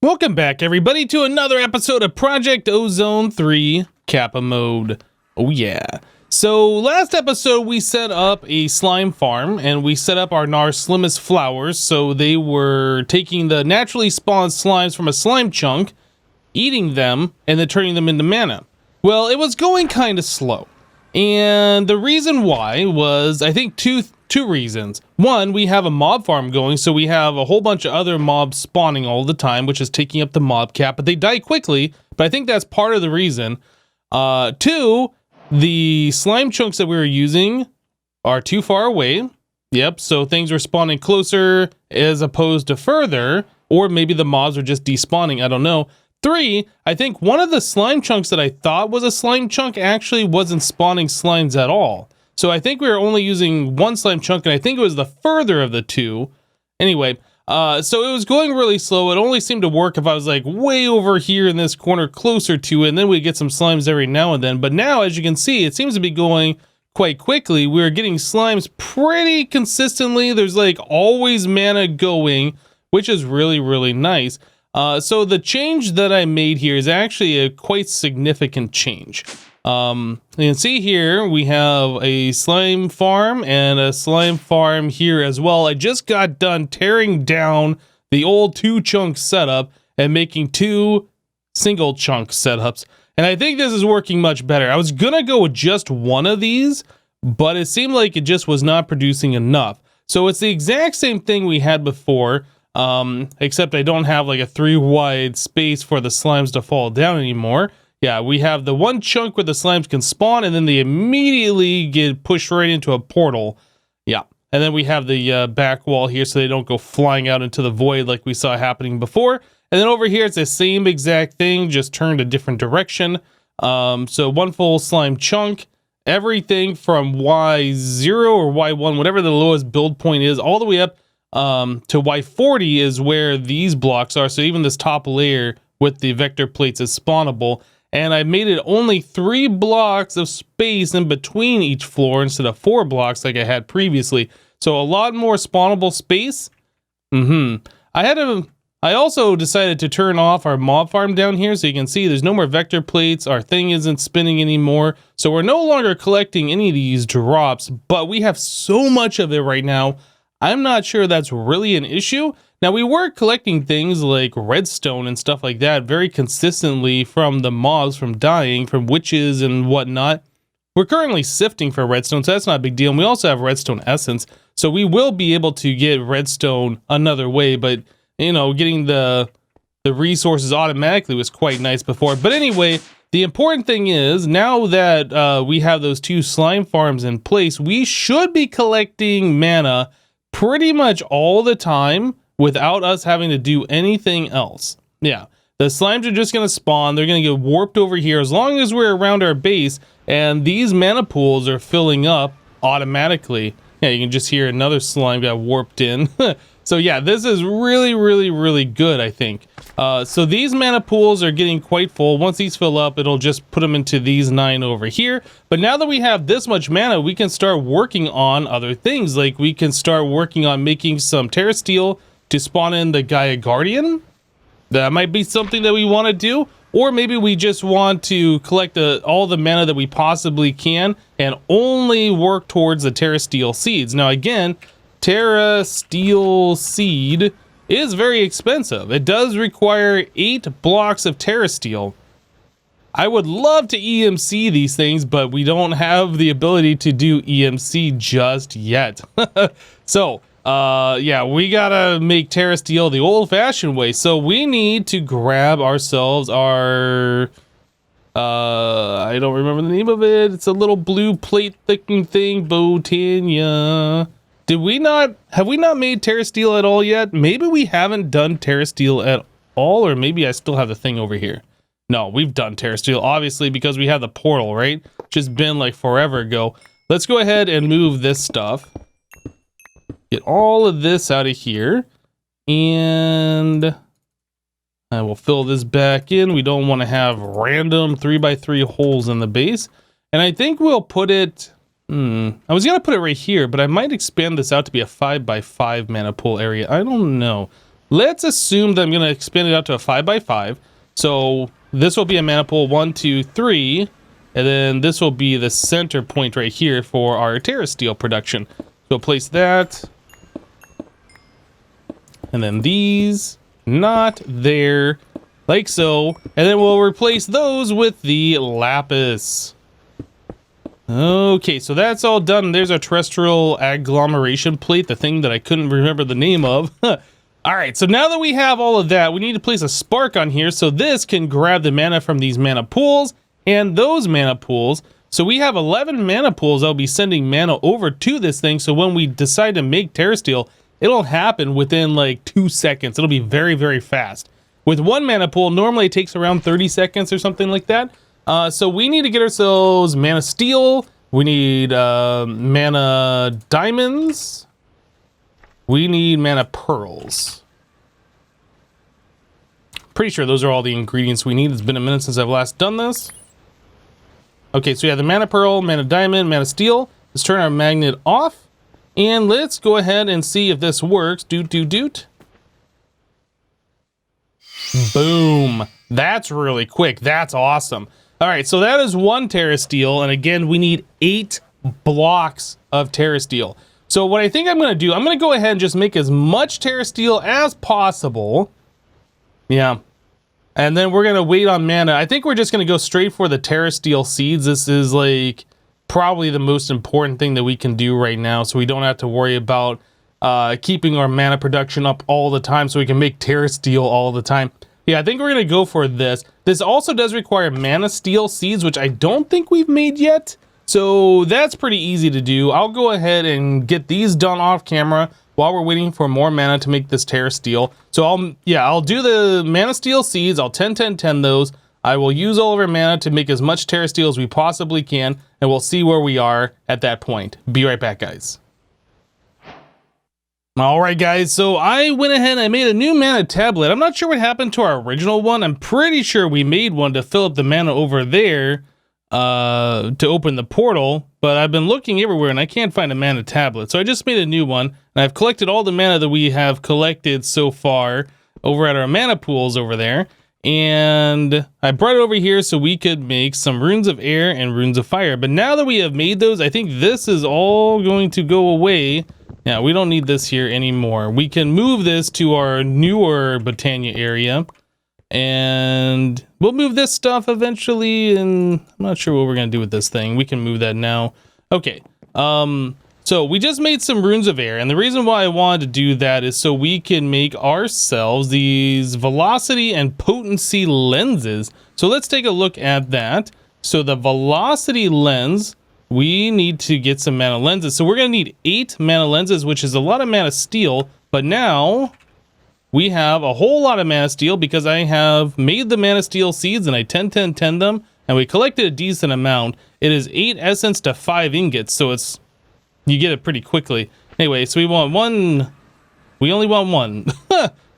Welcome back, everybody, to another episode of Project Ozone 3 Kappa mode. Oh yeah. So last episode we set up a slime farm and we set up our slimmest flowers, so they were taking the naturally spawned slimes from a slime chunk, eating them, and then turning them into mana. Well, it was going kind of slow. And the reason why was, I think, two reasons. One, we have a mob farm going, so we have a whole bunch of other mobs spawning all the time, which is taking up the mob cap, but they die quickly, but I think that's part of the reason. Two, the slime chunks that we were using are too far away. Yep, so things were spawning closer as opposed to further, or maybe the mobs are just despawning, I don't know. Three, I think one of the slime chunks that I thought was a slime chunk actually wasn't spawning slimes at all. So I think we were only using one slime chunk, and I think it was the further of the two. Anyway, so it was going really slow. It only seemed to work if I was like way over here in this corner closer to it, and then we'd get some slimes every now and then. But now, as you can see, it seems to be going quite quickly. We're getting slimes pretty consistently. There's like always mana going, which is really, really nice. So the change that I made here is actually a quite significant change. You can see here we have a slime farm and a slime farm here as well. I just got done tearing down the old 2-chunk setup and making 2 single chunk setups. And I think this is working much better. I was gonna go with just one of these, but it seemed like it just was not producing enough. So it's the exact same thing we had before. Except I don't have like a 3-wide space for the slimes to fall down anymore. Yeah, we have the 1 chunk where the slimes can spawn and then they immediately get pushed right into a portal. Yeah, and then we have the back wall here so they don't go flying out into the void like we saw happening before. And then over here it's the same exact thing, just turned a different direction. So 1 full slime chunk, everything from Y0 or Y1, whatever the lowest build point is, all the way up to Y40 is where these blocks are. So even this top layer with the vector plates is spawnable. And I made it only 3 blocks of space in between each floor instead of 4 blocks like I had previously. So a lot more spawnable space. I also decided to turn off our mob farm down here, so you can see there's no more vector plates. Our thing isn't spinning anymore. So we're no longer collecting any of these drops, but we have so much of it right now. I'm not sure that's really an issue. Now, we were collecting things like redstone and stuff like that very consistently from the mobs, from dying, from witches and whatnot. We're currently sifting for redstone, so that's not a big deal. And we also have redstone essence, so we will be able to get redstone another way. But, you know, getting the resources automatically was quite nice before. But anyway, the important thing is, now that we have those 2 slime farms in place, we should be collecting mana pretty much all the time without us having to do anything else. Yeah, the slimes are just going to spawn. They're going to get warped over here as long as we're around our base, and these mana pools are filling up automatically. Yeah, you can just hear another slime got warped in. So yeah, this is really, really, really good, I think. So these mana pools are getting quite full. Once these fill up, it'll just put them into these 9 over here. But now that we have this much mana, we can start working on other things. Like we can start working on making some terrasteel to spawn in the Gaia Guardian. That might be something that we want to do. Or maybe we just want to collect all the mana that we possibly can and only work towards the terrasteel seeds. Now again, terrasteel seed is very expensive. It does require 8 blocks of terrasteel. I would love to EMC these things, but we don't have the ability to do EMC just yet. So, yeah, we gotta make terrasteel the old-fashioned way. So we need to grab ourselves our... I don't remember the name of it. It's a little blue plate thickening thing. Botana. Have we not made terrasteel at all yet? Maybe we haven't done terrasteel at all, or maybe I still have the thing over here. No, we've done terrasteel, obviously, because we have the portal, right? Just been like forever ago. Let's go ahead and move this stuff. Get all of this out of here. And I will fill this back in. We don't want to have random 3x3 holes in the base. And I think we'll put it... I was going to put it right here, but I might expand this out to be a 5x5 mana pool area. I don't know. let's assume that I'm going to expand it out to a 5x5. So this will be a mana pool 1, 2, 3, and then this will be the center point right here for our terrasteel production. So place that, and then these, not there, like so, and then we'll replace those with the lapis. Okay, so that's all done. There's our terrestrial agglomeration plate, the thing that I couldn't remember the name of. All right, so now that we have all of that, we need to place a spark on here so this can grab the mana from these mana pools and those mana pools. So we have 11 mana pools that'll be sending mana over to this thing. So when we decide to make terrasteel, it'll happen within like 2 seconds. It'll be very, very fast. With one mana pool, normally it takes around 30 seconds or something like that. So we need to get ourselves mana steel. We need mana diamonds. We need mana pearls. Pretty sure those are all the ingredients we need. It's been a minute since I've last done this. Okay, so we have the mana pearl, mana diamond, mana steel. Let's turn our magnet off. And let's go ahead and see if this works. Doot, doot, doot. Boom. That's really quick. That's awesome. All right, so that is 1 terrasteel, and again, we need 8 blocks of terrasteel. So what I think I'm gonna do, I'm gonna go ahead and just make as much terrasteel as possible. Yeah. And then we're gonna wait on mana. I think we're just gonna go straight for the terrasteel seeds. This is like probably the most important thing that we can do right now, so we don't have to worry about keeping our mana production up all the time so we can make terrasteel all the time. Yeah, I think we're gonna go for this. This also does require mana steel seeds, which I don't think we've made yet. So that's pretty easy to do. I'll go ahead and get these done off camera while we're waiting for more mana to make this terrasteel. So I'll do the mana steel seeds. I'll 10 those. I will use all of our mana to make as much terrasteel as we possibly can, and we'll see where we are at that point. Be right back, guys. All right, guys, so I went ahead and I made a new mana tablet. I'm not sure what happened to our original one. I'm pretty sure we made one to fill up the mana over there to open the portal, but I've been looking everywhere and I can't find a mana tablet. So I just made a new one, and I've collected all the mana that we have collected so far over at our mana pools over there. And I brought it over here so we could make some runes of air and runes of fire. But now that we have made those, I think this is all going to go away. Yeah, we don't need this here anymore. We can move this to our newer Botana area, and we'll move this stuff eventually, and I'm not sure what we're going to do with this thing. We can move that now. Okay, so we just made some runes of air, and the reason why I wanted to do that is so we can make ourselves these velocity and potency lenses. So let's take a look at that. So the velocity lens, we need to get some mana lenses. So we're going to need 8 mana lenses, which is a lot of mana steel. But now we have a whole lot of mana steel because I have made the mana steel seeds and I 10 them. And we collected a decent amount. It is 8 essence to 5 ingots. So it's, you get it pretty quickly. Anyway, so we want 1. We only want 1.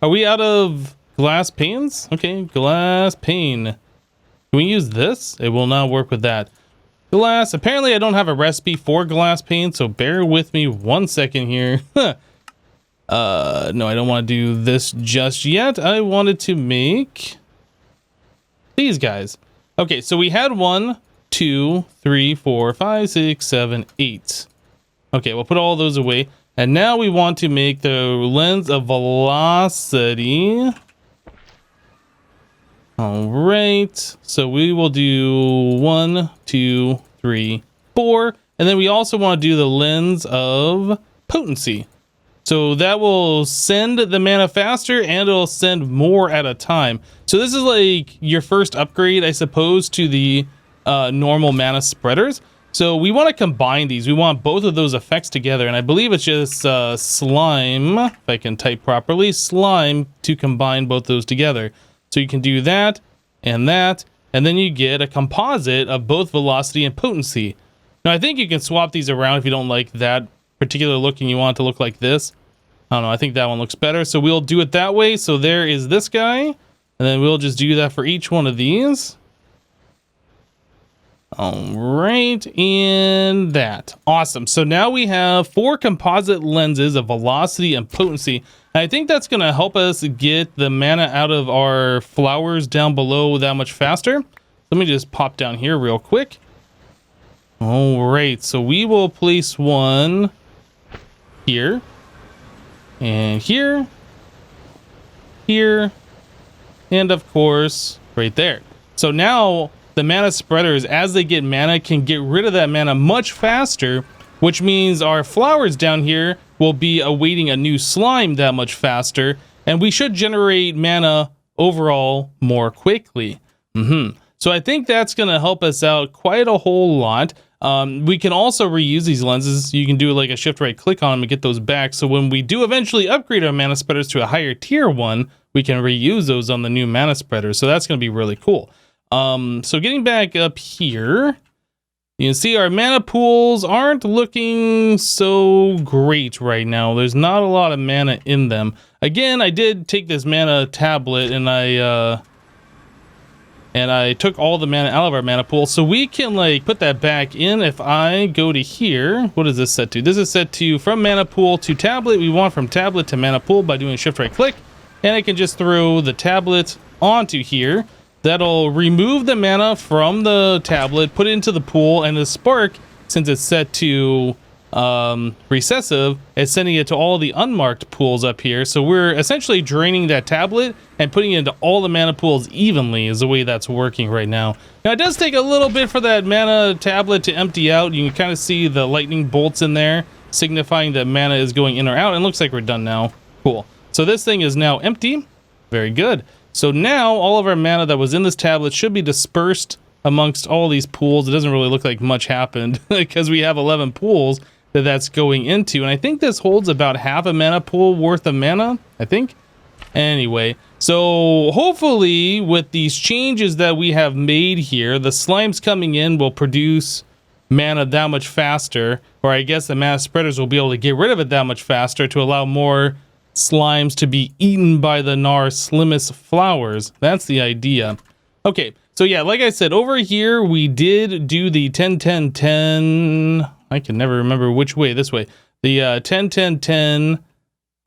Are we out of glass panes? Okay, glass pane. Can we use this? It will not work with that. Glass. Apparently I don't have a recipe for glass paint, so bear with me 1 second here. No, I don't want to do this just yet. I wanted to make these guys. Okay, so we had 1, 2, 3, 4, 5, 6, 7, 8. Okay, we'll put all those away. And now we want to make the lens of velocity. All right, so we will do 1, 2, 3, 4, and then we also want to do the lens of potency. So that will send the mana faster and it'll send more at a time. So this is like your first upgrade, I suppose, to the normal mana spreaders. So we want to combine these. We want both of those effects together, and I believe it's just slime, if I can type properly, slime to combine both those together. So you can do that, and then you get a composite of both velocity and potency. Now, I think you can swap these around if you don't like that particular look and you want it to look like this. I don't know, I think that one looks better. So we'll do it that way. So there is this guy, and then we'll just do that for each one of these. All right, and that. Awesome. So now we have 4 composite lenses of velocity and potency. And I think that's going to help us get the mana out of our flowers down below that much faster. Let me just pop down here real quick. All right, so we will place one here, and here, here, and of course, right there. So now the mana spreaders, as they get mana, can get rid of that mana much faster, which means our flowers down here will be awaiting a new slime that much faster, and we should generate mana overall more quickly. So I think that's going to help us out quite a whole lot. We can also reuse these lenses. You can do like a shift right click on them and get those back. So when we do eventually upgrade our mana spreaders to a higher tier one, we can reuse those on the new mana spreaders. So that's going to be really cool. So getting back up here, you can see our mana pools aren't looking so great right now. There's not a lot of mana in them. Again, I did take this mana tablet and I took all the mana out of our mana pool, so we can like put that back in. If I go to here, what is this set to? This is set to from mana pool to tablet. We want from tablet to mana pool by doing shift right click, and I can just throw the tablet onto here. That'll remove the mana from the tablet, put it into the pool, and the spark, since it's set to recessive, is sending it to all the unmarked pools up here. So we're essentially draining that tablet and putting it into all the mana pools evenly is the way that's working right now. Now it does take a little bit for that mana tablet to empty out. You can kind of see the lightning bolts in there, signifying that mana is going in or out. And it looks like we're done now. Cool. So this thing is now empty. Very good. So now all of our mana that was in this tablet should be dispersed amongst all these pools. It doesn't really look like much happened because we have 11 pools that's going into, and I think this holds about half a mana pool worth of mana, I think. Anyway, so hopefully with these changes that we have made here, the slimes coming in will produce mana that much faster, or I guess the mana spreaders will be able to get rid of it that much faster to allow more slimes to be eaten by the Nar slimmest flowers. That's the idea. Okay, so yeah, like I said, over here we did do the 10-10-10. I can never remember which way. This way. The 10-10-10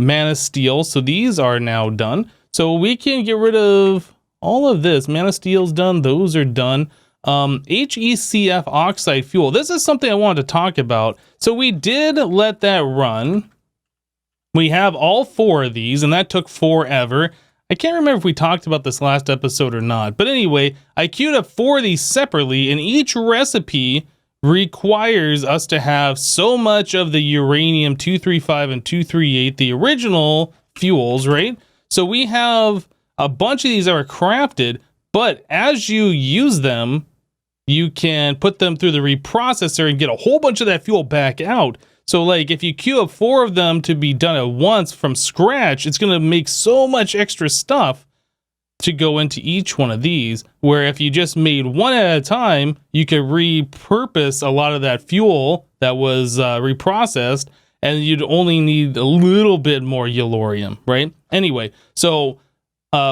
mana steel. So these are now done. So we can get rid of all of this. Mana steel's done. Those are done. HECF oxide fuel. This is something I wanted to talk about. So we did let that run. We have all 4 of these, and that took forever. I can't remember if we talked about this last episode or not. But anyway, I queued up 4 of these separately, and each recipe requires us to have so much of the uranium 235 and 238, the original fuels, right? So we have a bunch of these that are crafted, but as you use them, you can put them through the reprocessor and get a whole bunch of that fuel back out. So like if you queue up 4 of them to be done at once from scratch, it's going to make so much extra stuff to go into each one of these, where if you just made one at a time, you could repurpose a lot of that fuel that was reprocessed, and you'd only need a little bit more yellorium, right? Anyway, so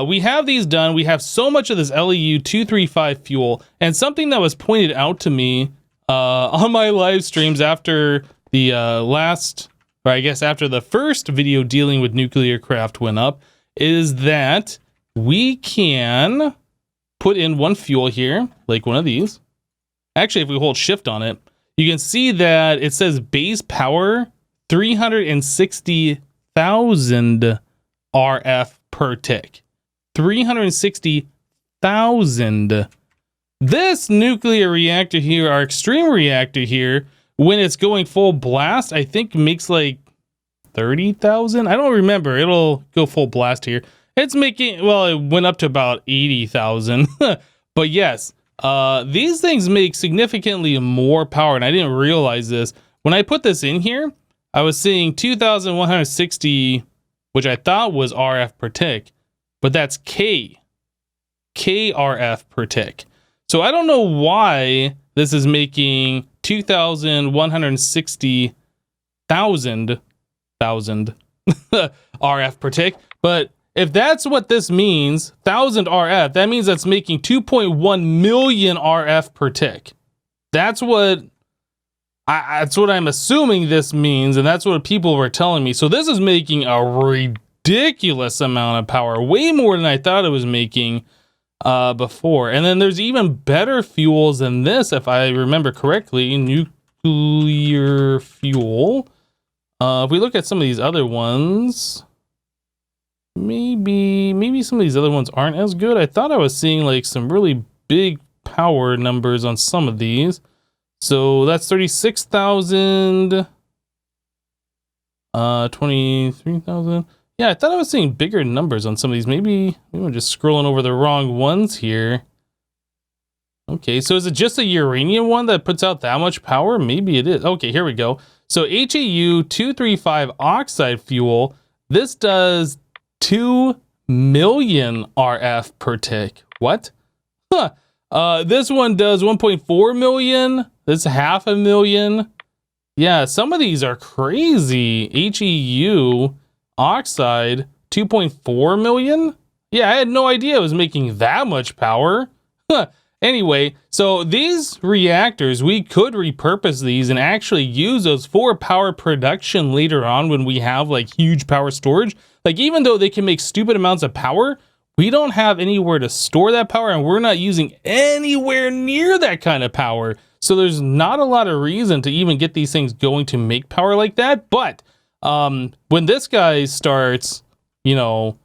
we have these done. We have so much of this LEU 235 fuel, and something that was pointed out to me on my live streams after the after the first video dealing with nuclear craft went up, is that we can put in one fuel here, like one of these. Actually, if we hold shift on it, you can see that it says base power 360,000 RF per tick. 360,000. This nuclear reactor here, our extreme reactor here, when it's going full blast, I think makes like 30,000. I don't remember. It'll go full blast here. It's making, well, it went up to about 80,000. But yes, these things make significantly more power, and I didn't realize this. When I put this in here, I was seeing 2,160, which I thought was RF per tick, but that's KRF per tick. So I don't know why this is making 2,160,000 RF per tick, but if that's what this means, 1,000 RF, that means that's making 2.1 million RF per tick. That's what I'm assuming this means, and that's what people were telling me. So this is making a ridiculous amount of power, way more than I thought it was making before. And then there's even better fuels than this, if I remember correctly. Nuclear fuel. If we look at some of these other ones, maybe some of these other ones aren't as good. I thought I was seeing like some really big power numbers on some of these. So that's 36,000, 23,000. Yeah, I thought I was seeing bigger numbers on some of these. Maybe I'm just scrolling over the wrong ones here. Okay, so is it just a uranium one that puts out that much power? Maybe it is. Okay, here we go. So HAU 235 oxide fuel. This does 2 million RF per tick. What? Huh. This one does 1.4 million. This 500,000. Yeah, some of these are crazy. HEU oxide 2.4 million. Yeah, I had no idea it was making that much power. Anyway, so these reactors, we could repurpose these and actually use those for power production later on when we have like huge power storage. Like, even though they can make stupid amounts of power, we don't have anywhere to store that power, and we're not using anywhere near that kind of power. So there's not a lot of reason to even get these things going to make power like that. But when this guy starts, you know,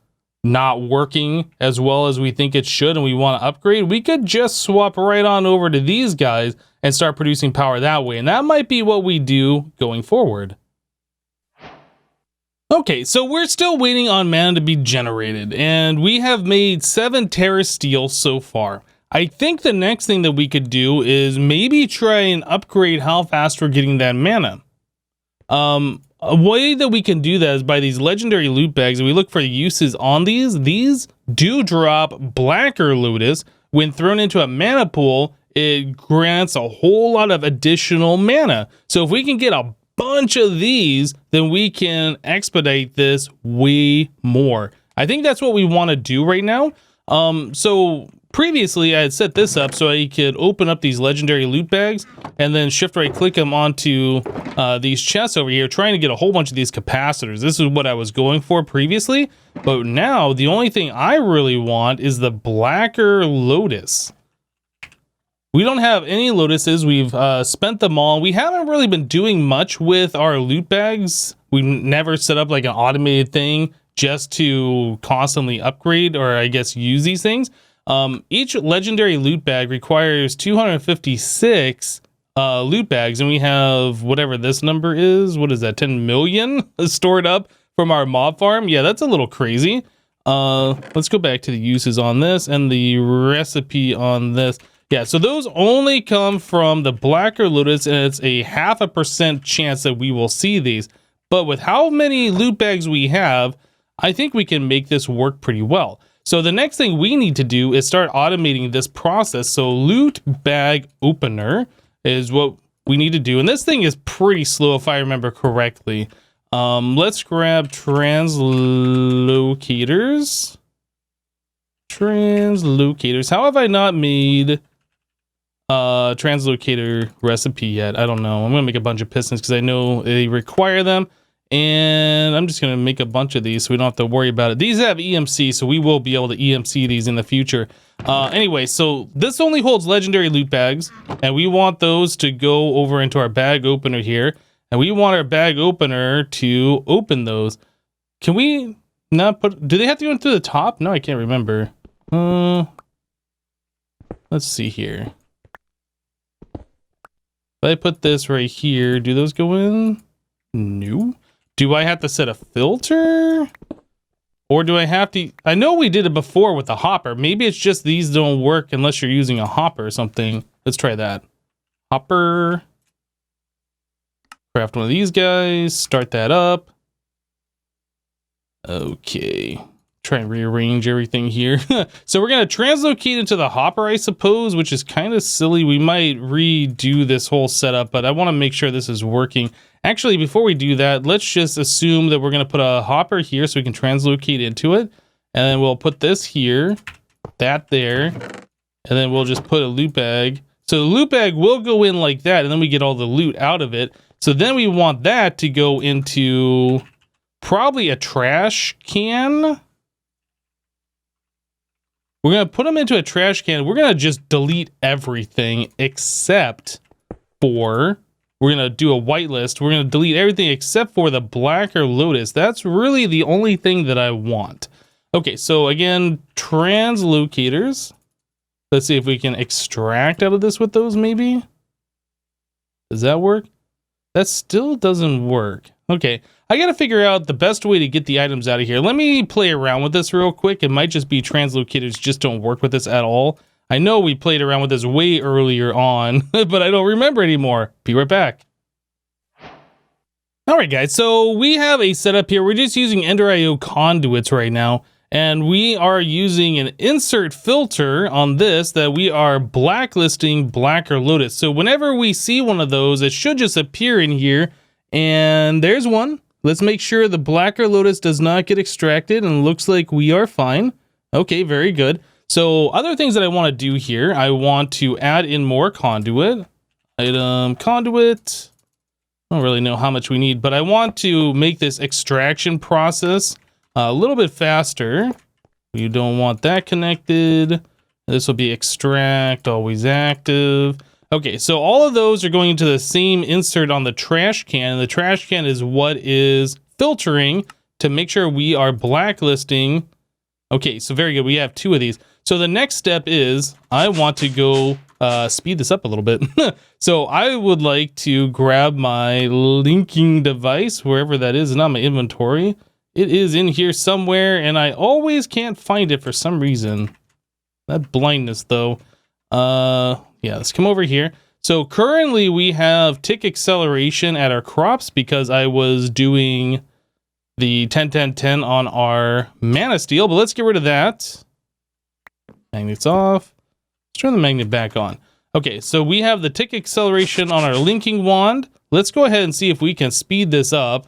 not working as well as we think it should and we want to upgrade, we could just swap right on over to these guys and start producing power that way. And that might be what we do going forward. Okay, so we're still waiting on mana to be generated, and we have made 7 terrasteel so far. I think the next thing that we could do is maybe try and upgrade how fast we're getting that mana. A way that we can do that is by these legendary loot bags, and we look for uses on these. These do drop blacker lotus. When thrown into a mana pool, it grants a whole lot of additional mana. So if we can get a bunch of these, then we can expedite this way more. I think that's what we want to do right now. So previously I had set this up so I could open up these legendary loot bags and then shift right click them onto these chests over here, trying to get a whole bunch of these capacitors. This is what I was going for previously, but now the only thing I really want is the blacker lotus. We don't have any lotuses. We've spent them all. We haven't really been doing much with our loot bags. We never set up like an automated thing just to constantly upgrade, or I guess use these things. Each legendary loot bag requires 256 loot bags, and we have whatever this number is. What is that? 10 million stored up from our mob farm. Yeah, that's a little crazy. Let's go back to the uses on this and the recipe on this. Yeah, so those only come from the blacker lotus, and it's a 0.5% chance that we will see these. But with how many loot bags we have, I think we can make this work pretty well. So the next thing we need to do is start automating this process. So loot bag opener is what we need to do. And this thing is pretty slow if I remember correctly. Let's grab translocators. Translocators. How have I not made translocator recipe yet? I don't know. I'm gonna make a bunch of pistons because I know they require them, and I'm just gonna make a bunch of these so we don't have to worry about it. These have EMC, so we will be able to EMC these in the future. Anyway, so this only holds legendary loot bags, and we want those to go over into our bag opener here, and we want our bag opener to open those. Can we not put, do they have to go into the top? No, I can't remember. Let's see here. If I put this right here, do those go in? No. Do I have to set a filter? Or do I have to? I know we did it before with the hopper. Maybe it's just these don't work unless you're using a hopper or something. Let's try that. Hopper. Craft one of these guys. Start that up. Okay. Try and rearrange everything here. So we're going to translocate into the hopper, I suppose, which is kind of silly. We might redo this whole setup, but I want to make sure this is working. Actually, before we do that, let's just assume that we're going to put a hopper here so we can translocate into it. And then we'll put this here, that there, and then we'll just put a loot bag. So the loot bag will go in like that, and then we get all the loot out of it. So then we want that to go into probably a trash can. We're going to put them into a trash can. We're going to just delete everything except for, we're going to do a whitelist. We're going to delete everything except for the black or lotus. That's really the only thing that I want. Okay, so again, translocators. Let's see if we can extract out of this with those maybe. Does that work? That still doesn't work. Okay, I gotta figure out the best way to get the items out of here. Let me play around with this real quick. It might just be translocators just don't work with this at all. I know we played around with this way earlier on, but I don't remember anymore. Be right back. All right, guys, so we have a setup here. We're just using Ender.io conduits right now, and we are using an insert filter on this that we are blacklisting black or lotus. So whenever we see one of those, it should just appear in here. And there's one. Let's make sure the black or lotus does not get extracted, and looks like we are fine. Okay, very good. So other things that I want to do here, I want to add in more conduit. Item conduit. I don't really know how much we need, but I want to make this extraction process a little bit faster. You don't want that connected. This will be extract, always active. Okay, so all of those are going into the same insert on the trash can. The trash can is what is filtering to make sure we are blacklisting. Okay, so very good. We have 2 of these. So the next step is I want to go speed this up a little bit. So I would like to grab my linking device, wherever that is, not my inventory. It is in here somewhere, and I always can't find it for some reason. That blindness, though. Yeah, let's come over here. So currently we have tick acceleration at our crops because I was doing the 10-10-10 on our mana steel, but let's get rid of that. Magnet's off. Let's turn the magnet back on. Okay, so we have the tick acceleration on our linking wand. Let's go ahead and see if we can speed this up.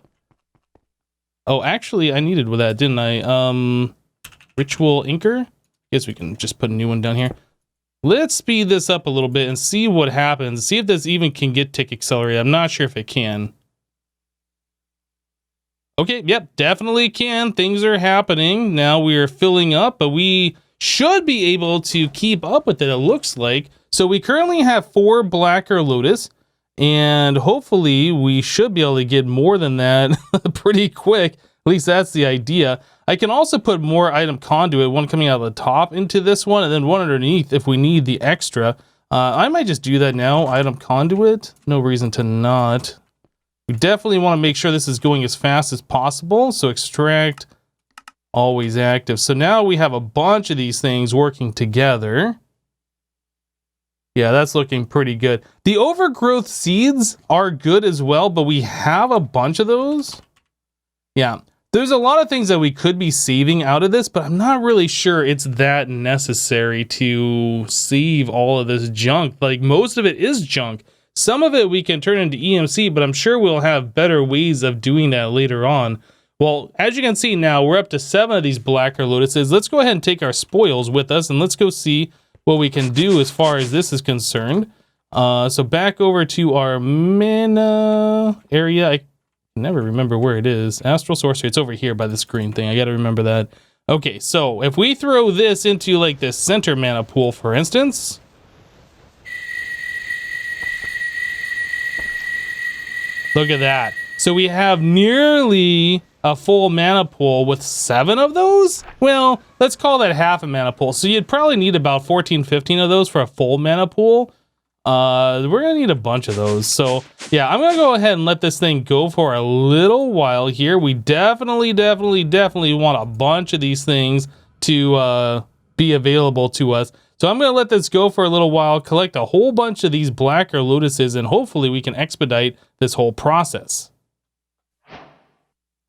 Oh, actually, I needed with that, didn't I? Ritual inker? Guess we can just put a new one down here. Let's speed this up a little bit and see what happens. See if this even can get tick accelerated. I'm not sure if it can. Okay, yep, definitely can. Things are happening. Now we are filling up, but we should be able to keep up with it, it looks like. So we currently have 4 black or lotus, and hopefully we should be able to get more than that pretty quick. At least that's the idea. I can also put more item conduit, one coming out of the top into this one, and then one underneath if we need the extra. I might just do that now. Item conduit, no reason to not. We definitely want to make sure this is going as fast as possible. So extract, always active. So now we have a bunch of these things working together. Yeah, that's looking pretty good. The overgrowth seeds are good as well, but we have a bunch of those. Yeah. There's a lot of things that we could be saving out of this, but I'm not really sure it's that necessary to save all of this junk. Like, most of it is junk. Some of it we can turn into EMC, but I'm sure we'll have better ways of doing that later on. Well, as you can see now, we're up to 7 of these black or lotuses. Let's go ahead and take our spoils with us, and let's go see what we can do as far as this is concerned. So back over to our mana area. I never remember where it is. Astral Sorcery. It's over here by this green thing. I got to remember that. Okay, so if we throw this into like this center mana pool, for instance. Look at that. So we have nearly a full mana pool with 7 of those? Well, let's call that half a mana pool. So you'd probably need about 14, 15 of those for a full mana pool. We're gonna need a bunch of those. So yeah, I'm gonna go ahead and let this thing go for a little while here. We definitely want a bunch of these things to be available to us. So I'm gonna let this go for a little while, collect a whole bunch of these black or lotuses, and hopefully we can expedite this whole process.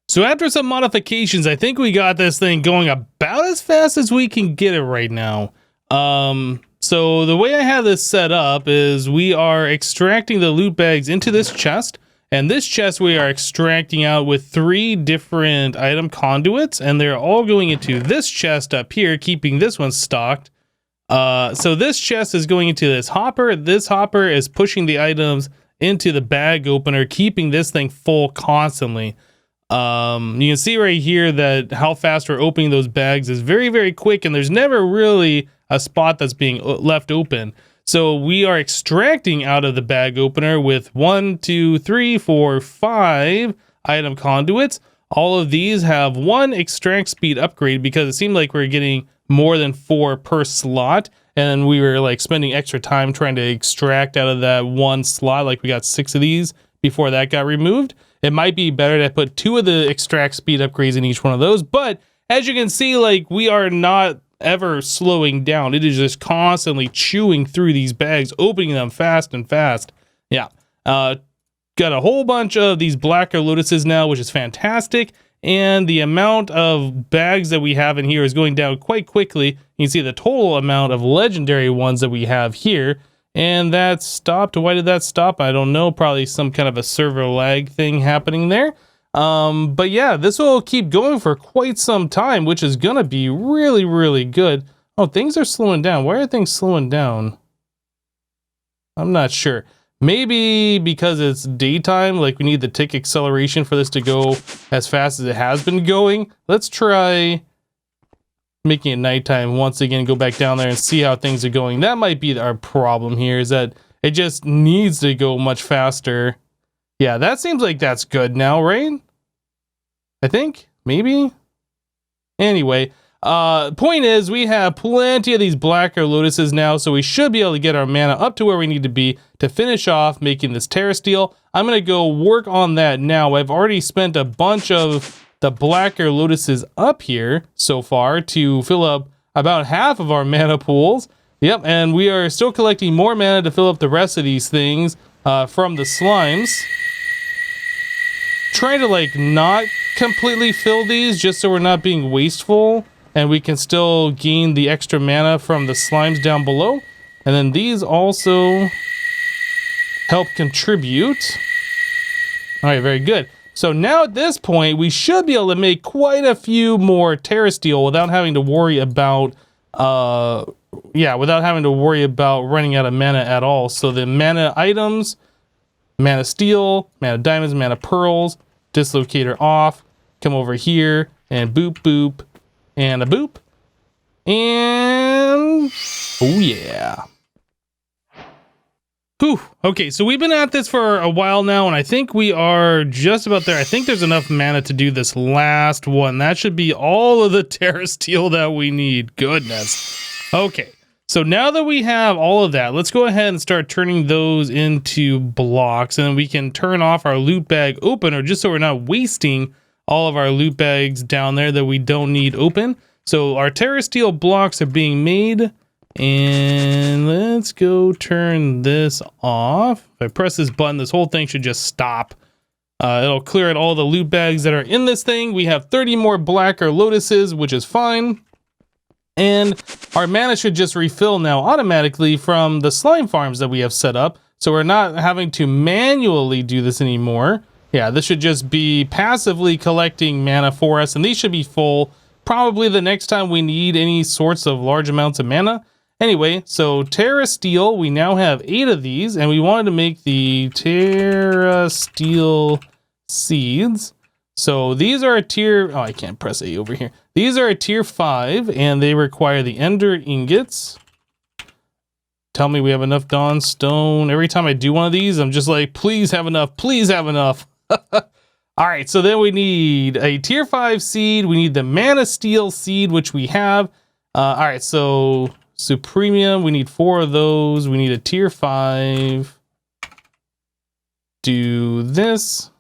So after some modifications, I think we got this thing going about as fast as we can get it right now. So the way I have this set up is we are extracting the loot bags into this chest, and this chest we are extracting out with 3 different item conduits, and they're all going into this chest up here, keeping this one stocked. So this chest is going into this hopper. This hopper is pushing the items into the bag opener, keeping this thing full constantly. You can see right here that how fast we're opening those bags is very, very quick, and there's never really a spot that's being left open. So we are extracting out of the bag opener with 1, 2, 3, 4, 5 item conduits. All of these have 1 extract speed upgrade because it seemed like we're getting more than 4 per slot, and we were like spending extra time trying to extract out of that 1 slot. Like we got 6 of these before that got removed. It might be better to put 2 of the extract speed upgrades in each one of those, but as you can see, like, we are not ever slowing down. It is just constantly chewing through these bags, opening them fast and fast. Yeah. Got a whole bunch of these blacker lotuses now, which is fantastic. And the amount of bags that we have in here is going down quite quickly. You can see the total amount of legendary ones that we have here. And that stopped. Why did that stop? I don't know. Probably some kind of a server lag thing happening there. But yeah, this will keep going for quite some time, which is going to be really, really good. Oh, things are slowing down. Why are things slowing down? I'm not sure. Maybe because it's daytime, like we need the tick acceleration for this to go as fast as it has been going. Let's try making it nighttime once again, go back down there and see how things are going. That might be our problem here, is that it just needs to go much faster. Yeah, that seems like that's good now, right? I think, maybe? Anyway, point is, we have plenty of these blacker lotuses now, so we should be able to get our mana up to where we need to be to finish off making this terrasteel. I'm going to go work on that now. I've already spent a bunch of the blacker lotuses up here so far to fill up about half of our mana pools. Yep, and we are still collecting more mana to fill up the rest of these things from the slimes. Trying to like not completely fill these just so we're not being wasteful and we can still gain the extra mana from the slimes down below. And then these also help contribute. All right, very good. So now at this point, we should be able to make quite a few more terrasteel without having to worry about, without having to worry about running out of mana at all. So the mana items, mana steel, mana diamonds, mana pearls, dislocator off, come over here and boop, boop, and a boop. And, oh yeah. Whew. Okay, so we've been at this for a while now, and I think we are just about there. I think there's enough mana to do this last one. That should be all of the terrasteel that we need. Goodness. Okay, so now that we have all of that, let's go ahead and start turning those into blocks, and then we can turn off our loot bag opener just so we're not wasting all of our loot bags down there that we don't need open. So our terrasteel blocks are being made. And let's go turn this off. If I press this button, this whole thing should just stop. It'll clear out all the loot bags that are in this thing. We have 30 more blacker lotuses, which is fine. And our mana should just refill now automatically from the slime farms that we have set up. So we're not having to manually do this anymore. Yeah, this should just be passively collecting mana for us. And these should be full probably the next time we need any sorts of large amounts of mana. Anyway, so terrasteel, we now have 8 of these, and we wanted to make the terrasteel seeds. So these are a tier, oh, I can't press A over here. These are a tier 5, and they require the ender ingots. Tell me we have enough dawn stone. Every time I do one of these, I'm just like, please have enough, please have enough. All right, so then we need a tier 5 seed. We need the mana steel seed, which we have. All right, so Supremium, we need 4 of those. We need a tier 5. Do this.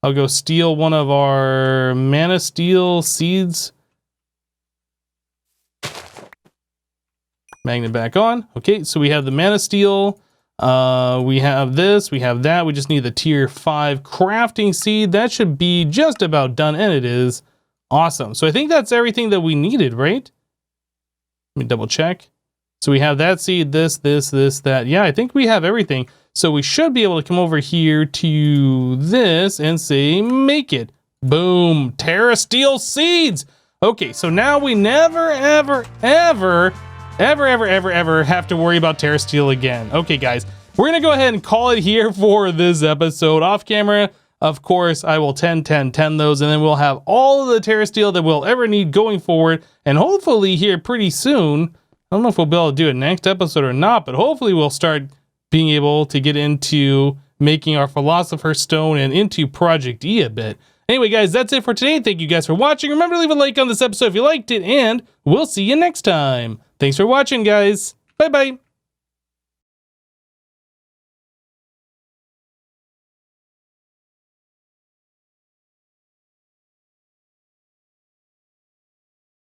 I'll go steal one of our mana steel seeds. Magnet back on. Okay, so we have the mana steel. We have this, we have that. We just need the tier 5 crafting seed. That should be just about done, and it is. Awesome. So I think that's everything that we needed, right? Let me double check. So we have that seed, this, that. Yeah, I think we have everything. So we should be able to come over here to this and say, make it. Boom, terrasteel seeds. Okay, so now we never, ever have to worry about terrasteel again. Okay, guys, we're gonna go ahead and call it here for this episode. Off camera, of course, I will 10 those, and then we'll have all of the terrasteel that we'll ever need going forward, and hopefully here pretty soon, I don't know if we'll be able to do it next episode or not, but hopefully we'll start being able to get into making our Philosopher's Stone and into Project E a bit. Anyway, guys, that's it for today. Thank you guys for watching. Remember to leave a like on this episode if you liked it, and we'll see you next time. Thanks for watching, guys. Bye-bye.